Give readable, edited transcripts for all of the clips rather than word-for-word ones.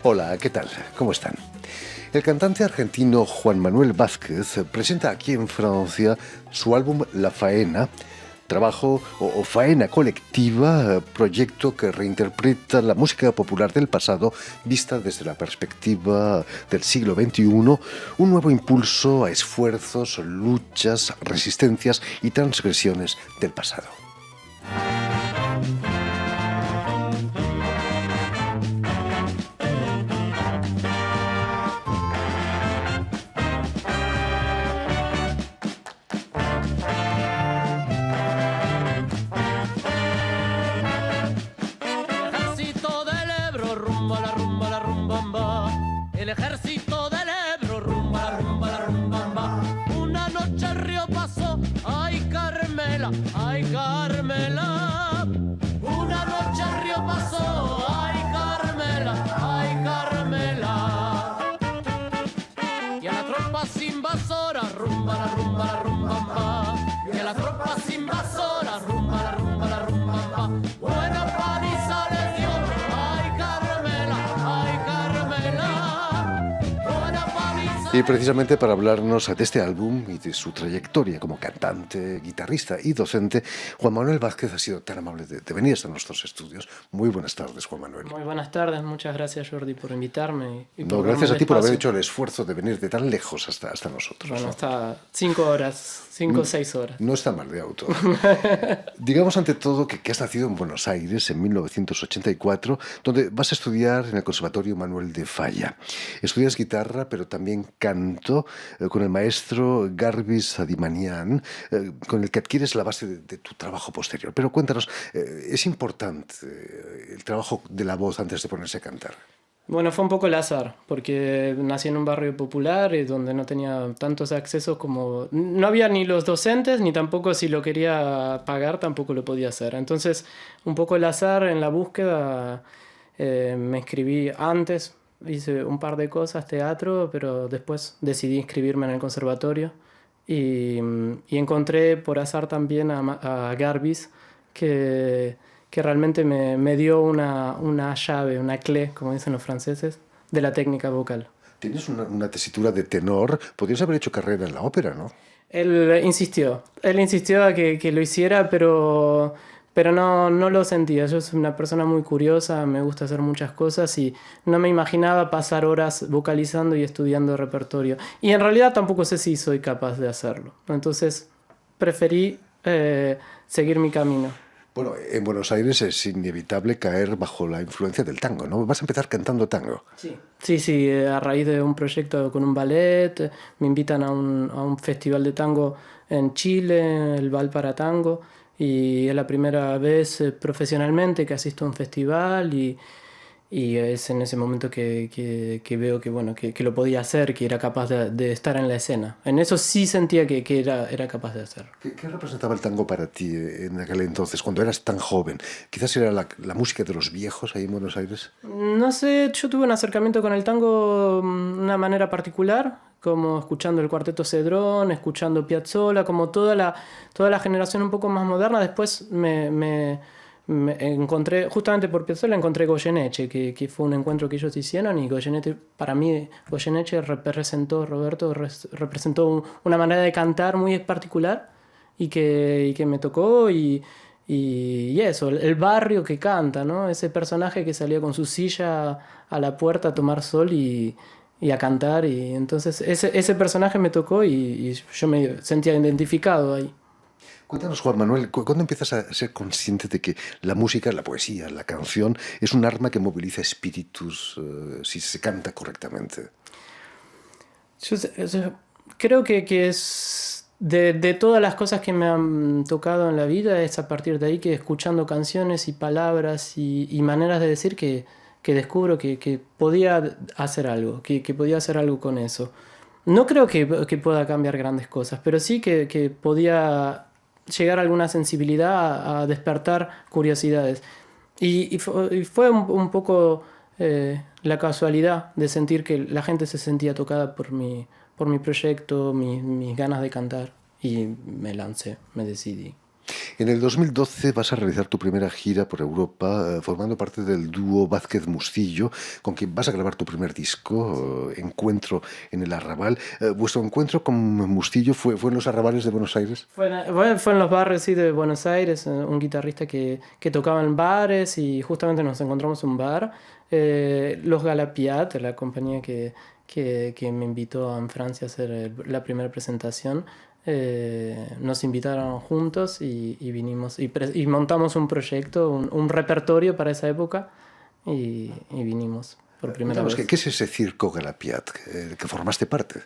Hola, ¿qué tal? ¿Cómo están? El cantante argentino Juan Manuel Vázquez presenta aquí en Francia su álbum La Faena, trabajo o faena colectiva, proyecto que reinterpreta la música popular del pasado vista desde la perspectiva del siglo XXI, un nuevo impulso a esfuerzos, luchas, resistencias y transgresiones del pasado. El ejército del Ebro, rumba, rumba, rumba. Una noche el río pasó, ay Carmela, ay Carmela. Una noche el río pasó, ay Carmela, ay Carmela. Y a las tropas invasoras, rumba, la rumba, la rumba. Y a las tropas invasoras, rumba, la rumba, la rumba. Buena paliza les dio, ay Carmela, ay Carmela. Y precisamente para hablarnos de este álbum y de su trayectoria como cantante, guitarrista y docente, Juan Manuel Vázquez ha sido tan amable de venir hasta nuestros estudios. Muy buenas tardes, Juan Manuel. Muy buenas tardes, muchas gracias, Jordi, por invitarme. No, gracias a ti por haber hecho el esfuerzo de venir de tan lejos hasta nosotros. Bueno, hasta 5 horas, 5 o 6 horas. No está mal de auto. Digamos ante todo que has nacido en Buenos Aires en 1984, donde vas a estudiar en el Conservatorio Manuel de Falla. Estudias guitarra, pero también canto con el maestro Garbis Adimanian, con el que adquieres la base de tu trabajo posterior. Pero cuéntanos, ¿es importante el trabajo de la voz antes de ponerse a cantar? Bueno, fue un poco el azar, porque nací en un barrio popular donde no tenía tantos accesos como... No había ni los docentes, ni tampoco si lo quería pagar, tampoco lo podía hacer. Entonces, un poco el azar en la búsqueda, me inscribí antes, hice un par de cosas, teatro, pero después decidí inscribirme en el conservatorio y encontré por azar también a Garbis, que realmente me dio una llave, una clé, como dicen los franceses, de la técnica vocal. Tienes una tesitura de tenor, podrías haber hecho carrera en la ópera, ¿no? Él insistió a que lo hiciera, pero no lo sentía. Yo soy una persona muy curiosa, me gusta hacer muchas cosas y no me imaginaba pasar horas vocalizando y estudiando repertorio. Y en realidad tampoco sé si soy capaz de hacerlo. Entonces preferí seguir mi camino. Bueno, en Buenos Aires es inevitable caer bajo la influencia del tango, ¿no? Vas a empezar cantando tango. Sí, a raíz de un proyecto con un ballet, me invitan a un festival de tango en Chile, el Val para Tango, y es la primera vez profesionalmente que asisto a un festival y es en ese momento que veo que lo podía hacer, que era capaz de estar en la escena. En eso sí sentía que era capaz de hacer. ¿Qué representaba el tango para ti en aquel entonces, cuando eras tan joven? Quizás era la música de los viejos ahí en Buenos Aires. No sé, yo tuve un acercamiento con el tango de una manera particular, como escuchando el Cuarteto Cedrón, escuchando Piazzolla, como toda la generación un poco más moderna. Después me encontré, justamente por Piazzolla encontré Goyeneche, que fue un encuentro que ellos hicieron, y Goyeneche, para mí, Goyeneche representó una manera de cantar muy particular y que me tocó y eso, el barrio que canta, ¿no? Ese personaje que salía con su silla a la puerta a tomar sol y a cantar, y entonces ese personaje me tocó y yo me sentía identificado ahí. Cuéntanos, Juan Manuel, ¿cuándo empiezas a ser consciente de que la música, la poesía, la canción es un arma que moviliza espíritus si se canta correctamente? Yo creo que es de todas las cosas que me han tocado en la vida, es a partir de ahí que escuchando canciones y palabras y maneras de decir que descubro que podía hacer algo, que podía hacer algo con eso. No creo que pueda cambiar grandes cosas, pero sí que podía llegar a alguna sensibilidad, a despertar curiosidades. Y fue un poco la casualidad de sentir que la gente se sentía tocada por mi proyecto, mis ganas de cantar, y me lancé, me decidí. En el 2012 vas a realizar tu primera gira por Europa, formando parte del dúo Vázquez Mustillo, con quien vas a grabar tu primer disco, Encuentro en el Arrabal. ¿Vuestro encuentro con Mustillo fue en los arrabales de Buenos Aires? Fue en los bares sí, de Buenos Aires, un guitarrista que tocaba en bares y justamente nos encontramos en un bar. Los Galapiat, la compañía que me invitó en Francia a hacer la primera presentación, nos invitaron juntos y vinimos y montamos un proyecto, un repertorio para esa época y vinimos por primera vez. ¿Qué es ese circo Galapiat que formaste parte?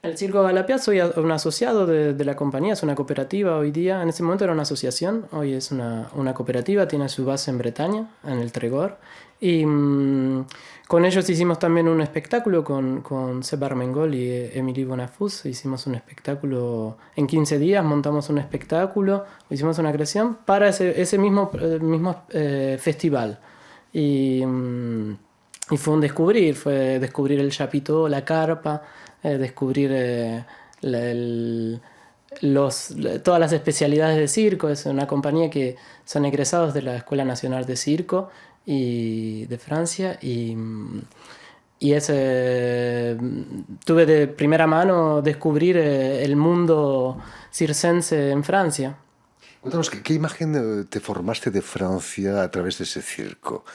El Circo Galapiat, soy un asociado de la compañía, es una cooperativa hoy día. En ese momento era una asociación, hoy es una cooperativa, tiene su base en Bretaña, en el Tregor. Y con ellos hicimos también un espectáculo con Seb Armengol y Émilie Bonafous. Hicimos un espectáculo en 15 días, montamos un espectáculo, hicimos una creación para ese mismo festival. Y fue descubrir el chapiteau, la carpa, descubrir todas las especialidades de circo. Es una compañía que son egresados de la Escuela Nacional de Circo y de Francia y tuve de primera mano descubrir el mundo circense en Francia. Cuéntanos, ¿qué imagen te formaste de Francia a través de ese circo?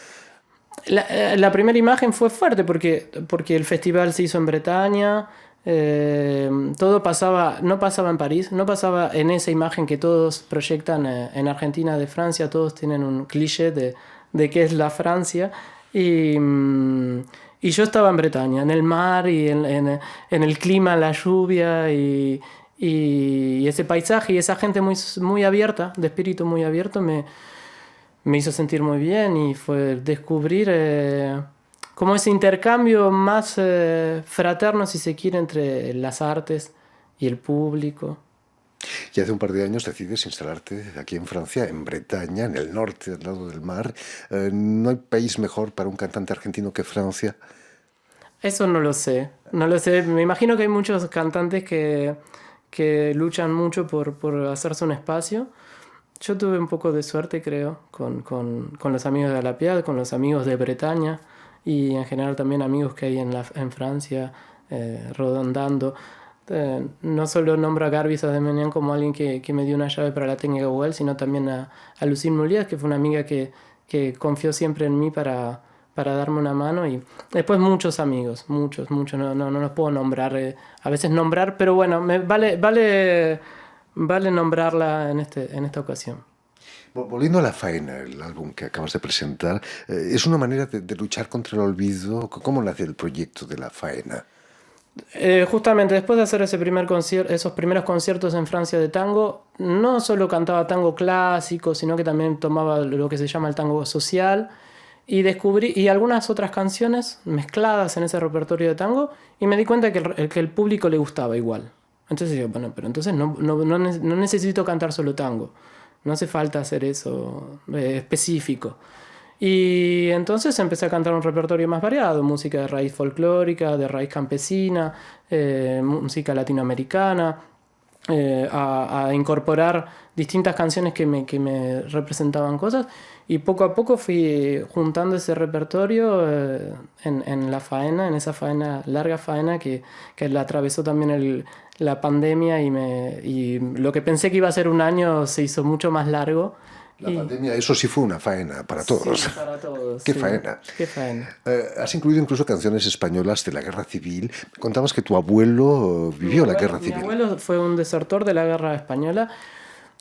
La primera imagen fue fuerte porque el festival se hizo en Bretaña, todo no pasaba en París, no pasaba en esa imagen que todos proyectan en Argentina de Francia, todos tienen un cliché de qué es la Francia, y yo estaba en Bretaña, en el mar y en el clima, la lluvia y ese paisaje y esa gente muy, muy abierta, de espíritu muy abierto, me hizo sentir muy bien y fue descubrir como ese intercambio más fraterno, si se quiere, entre las artes y el público. Y hace un par de años decides instalarte aquí en Francia, en Bretaña, en el norte, al lado del mar. ¿No hay país mejor para un cantante argentino que Francia? Eso no lo sé. Me imagino que hay muchos cantantes que luchan mucho por hacerse un espacio. Yo tuve un poco de suerte, creo, con los amigos de Galapiat, con los amigos de Bretaña y en general también amigos que hay en Francia rodando. No solo nombro a Garbi Sademenian como alguien que me dio una llave para la técnica Google, sino también a Lucille Moulier, que fue una amiga que confió siempre en mí para darme una mano, y después muchos amigos, muchos, no los puedo nombrar, a veces nombrar, pero bueno, vale nombrarla en esta ocasión. Volviendo a La Faena, el álbum que acabas de presentar, es una manera de luchar contra el olvido. ¿Cómo nace el proyecto de La Faena? Justamente después de hacer esos primeros conciertos en Francia de tango, no solo cantaba tango clásico, sino que también tomaba lo que se llama el tango social, y descubrí algunas otras canciones mezcladas en ese repertorio de tango, y me di cuenta que el público le gustaba igual. Entonces digo, bueno, pero entonces no necesito cantar solo tango, no hace falta hacer eso específico. Y entonces empecé a cantar un repertorio más variado, música de raíz folclórica, de raíz campesina, música latinoamericana, a incorporar distintas canciones que me representaban cosas, y poco a poco fui juntando ese repertorio en La Faena, en esa faena, larga faena que la atravesó también la pandemia, y lo que pensé que iba a ser un año se hizo mucho más largo. La pandemia, eso sí fue una faena para todos. Sí, para todos. Qué sí. faena. Qué faena. Has incluido incluso canciones españolas de la Guerra Civil. Contabas que tu abuelo vivió la Guerra Civil. Mi abuelo fue un desertor de la Guerra Española.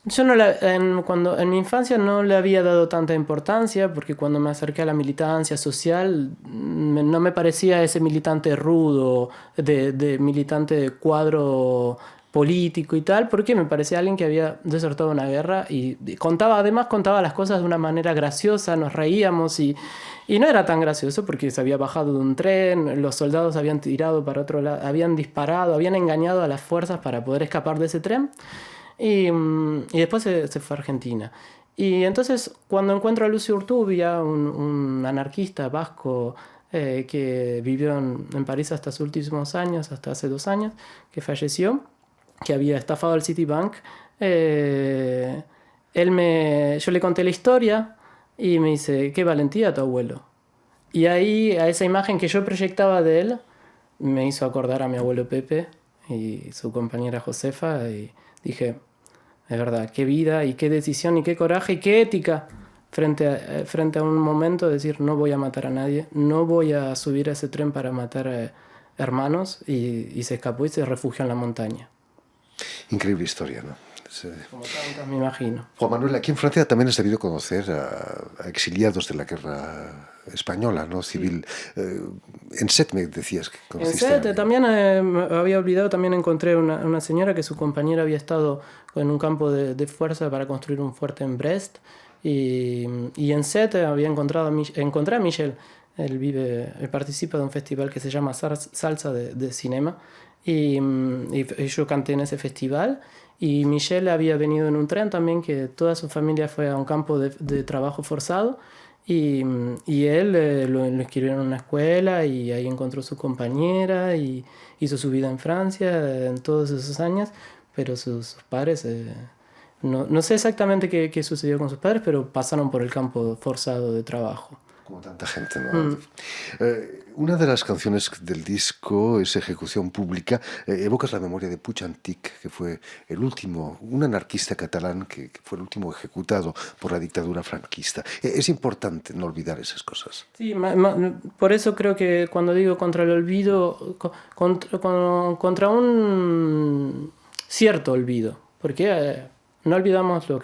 Yo en mi infancia no le había dado tanta importancia, porque cuando me acerqué a la militancia social no me parecía ese militante rudo, de militante de cuadro político y tal, porque me parecía alguien que había desertado una guerra y además contaba las cosas de una manera graciosa, nos reíamos y no era tan gracioso porque se había bajado de un tren, los soldados habían tirado para otro lado, habían disparado, habían engañado a las fuerzas para poder escapar de ese tren, y después se fue a Argentina. Y entonces cuando encuentro a Lucio Urtubia, un anarquista vasco que vivió en París hasta sus últimos años, hasta hace 2 años, que falleció, que había estafado al Citibank, yo le conté la historia y me dice, qué valentía tu abuelo. Y ahí, a esa imagen que yo proyectaba de él, me hizo acordar a mi abuelo Pepe y su compañera Josefa, y dije, es verdad, qué vida y qué decisión y qué coraje y qué ética frente a un momento de decir, no voy a matar a nadie, no voy a subir a ese tren para matar hermanos, y se escapó y se refugió en la montaña. Increíble historia, ¿no? Como tantas, me imagino. Juan Manuel, aquí en Francia también has debido conocer a exiliados de la guerra española, ¿no? Civil. Sí. En Sète me decías que conociste. En Sète también, me había olvidado, también encontré una señora que su compañera había estado en un campo de fuerza para construir un fuerte en Brest. Y en Sète había encontré a Michel. Él participa de un festival que se llama Salsa de Cinema. Y yo canté en ese festival. Y Michel había venido en un tren también, que toda su familia fue a un campo de trabajo forzado. Y él lo inscribieron en una escuela y ahí encontró su compañera y hizo su vida en Francia en todos esos años. Pero sus padres, no sé exactamente qué sucedió con sus padres, pero pasaron por el campo forzado de trabajo. Como tanta gente, ¿no? Una de las canciones del disco es Ejecución Pública. Evocas la memoria de Puig Antich, que fue el último, un anarquista catalán que fue el último ejecutado por la dictadura franquista. Es importante no olvidar esas cosas. Sí, por eso creo que cuando digo contra el olvido, contra un cierto olvido, porque no olvidamos lo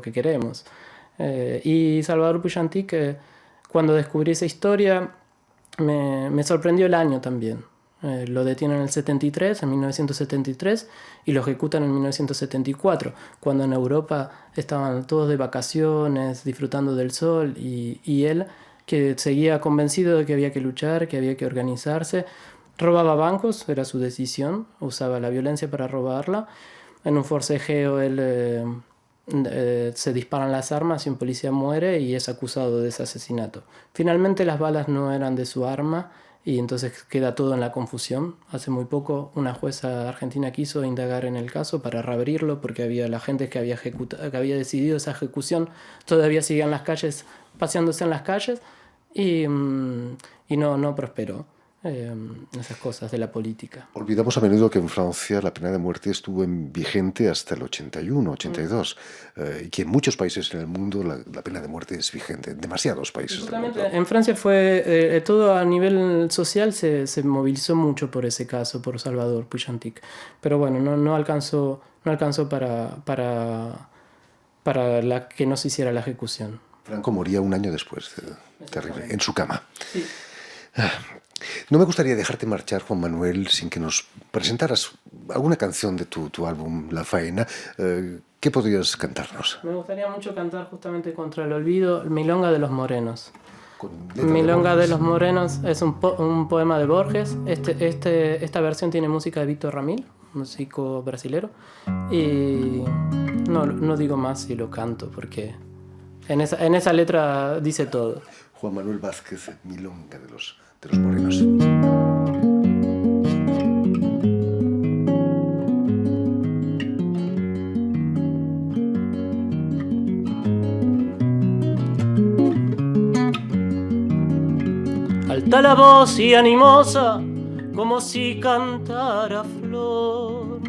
que queremos. Y Salvador Puig Antich, cuando descubrí esa historia, me sorprendió el año también. Lo detienen en 1973, y lo ejecutan en 1974, cuando en Europa estaban todos de vacaciones, disfrutando del sol, y él, que seguía convencido de que había que luchar, que había que organizarse, robaba bancos, era su decisión, usaba la violencia para robarla. En un forcejeo se disparan las armas y un policía muere y es acusado de ese asesinato. Finalmente las balas no eran de su arma y entonces queda todo en la confusión. Hace muy poco una jueza argentina quiso indagar en el caso para reabrirlo, porque la gente que había decidido esa ejecución todavía seguía en las calles, paseándose en las calles, y no prosperó. Esas cosas de la política. Olvidamos a menudo que en Francia la pena de muerte estuvo vigente hasta el 81, 82, y que en muchos países en el mundo la pena de muerte es vigente, en demasiados países del mundo. En Francia fue todo a nivel social, se movilizó mucho por ese caso, por Salvador Puig Antich, pero bueno, no alcanzó para que no se hiciera la ejecución. Franco moría un año después, terrible, en su cama. Sí. No me gustaría dejarte marchar, Juan Manuel, sin que nos presentaras alguna canción de tu álbum La Faena. ¿Qué podrías cantarnos? Me gustaría mucho cantar justamente contra el olvido, Milonga de los Morenos. Milonga de los Morenos es un poema de Borges. Esta versión tiene música de Víctor Ramil, músico brasilero. Y no digo más si lo canto, porque en esa letra dice todo. Juan Manuel Vázquez, Milonga de los Morenos. Alta la voz y animosa, como si cantara flor.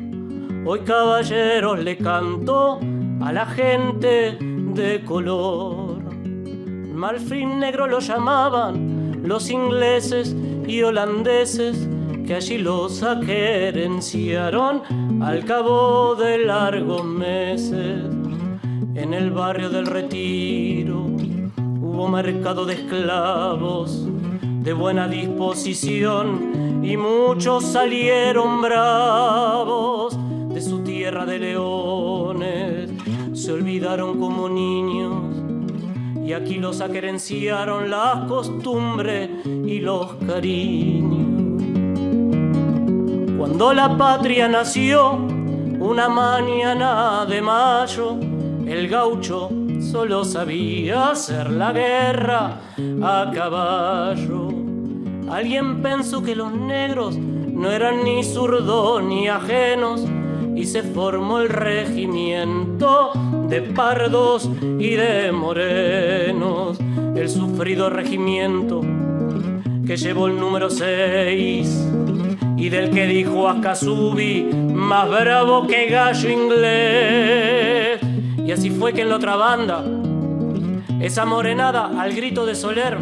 Hoy caballeros le canto a la gente de color. Marfil negro lo llamaban los ingleses y holandeses, que allí los aquerenciaron al cabo de largos meses. En el barrio del Retiro hubo mercado de esclavos de buena disposición, y muchos salieron bravos de su tierra de leones. Se olvidaron como niños, y aquí los aquerenciaron las costumbres y los cariños. Cuando la patria nació, una mañana de mayo, el gaucho solo sabía hacer la guerra a caballo. Alguien pensó que los negros no eran ni zurdos ni ajenos, y se formó el regimiento de pardos y de morenos, el sufrido regimiento que llevó el número 6 y del que dijo Akasubi, más bravo que gallo inglés. Y así fue que en la otra banda, esa morenada al grito de Soler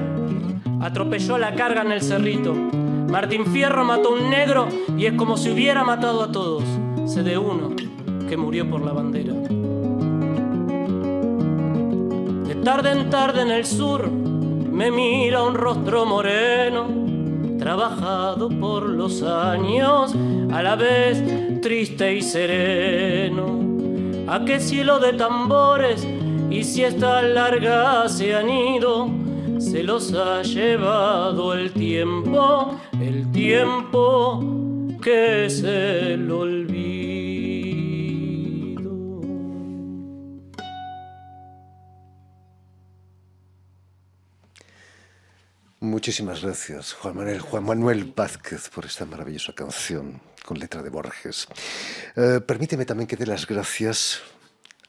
atropelló la carga en el cerrito. Martín Fierro mató a un negro y es como si hubiera matado a todos. Sé de uno que murió por la bandera. De tarde en tarde en el sur me mira un rostro moreno, trabajado por los años, a la vez triste y sereno. ¿A qué cielo de tambores y siestas largas se han ido? Se los ha llevado el tiempo que es el olvido. Muchísimas gracias, Juan Manuel Vázquez, por esta maravillosa canción con letra de Borges. Permíteme también que dé las gracias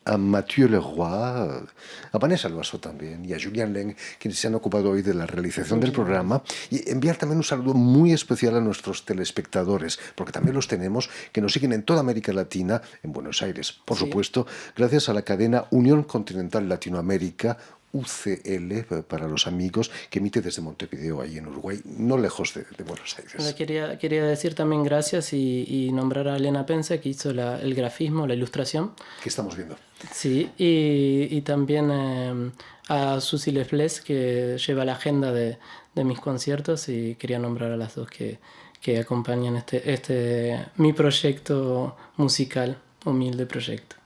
a Mathieu Leroy, a Vanessa Albaso también y a Julián Leng, quienes se han ocupado hoy de la realización del programa, y enviar también un saludo muy especial a nuestros telespectadores, porque también los tenemos, que nos siguen en toda América Latina, en Buenos Aires, por supuesto, gracias a la cadena Unión Continental Latinoamérica, UCL para los amigos, que emite desde Montevideo, ahí en Uruguay, no lejos de Buenos Aires. Quería decir también gracias y nombrar a Elena Pence, que hizo el grafismo, la ilustración. Que estamos viendo. Sí, y también a Susi Lefles, que lleva la agenda de mis conciertos, y quería nombrar a las dos que acompañan mi proyecto musical, humilde proyecto.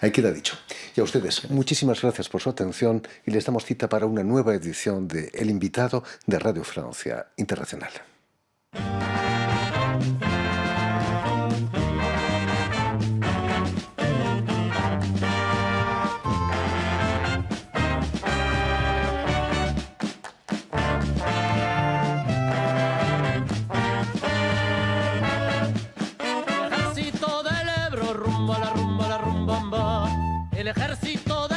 Ahí queda dicho. Y a ustedes, muchísimas gracias por su atención y les damos cita para una nueva edición de El Invitado de Radio Francia Internacional. El ejército del Ebro, rumba la rumba, el ejército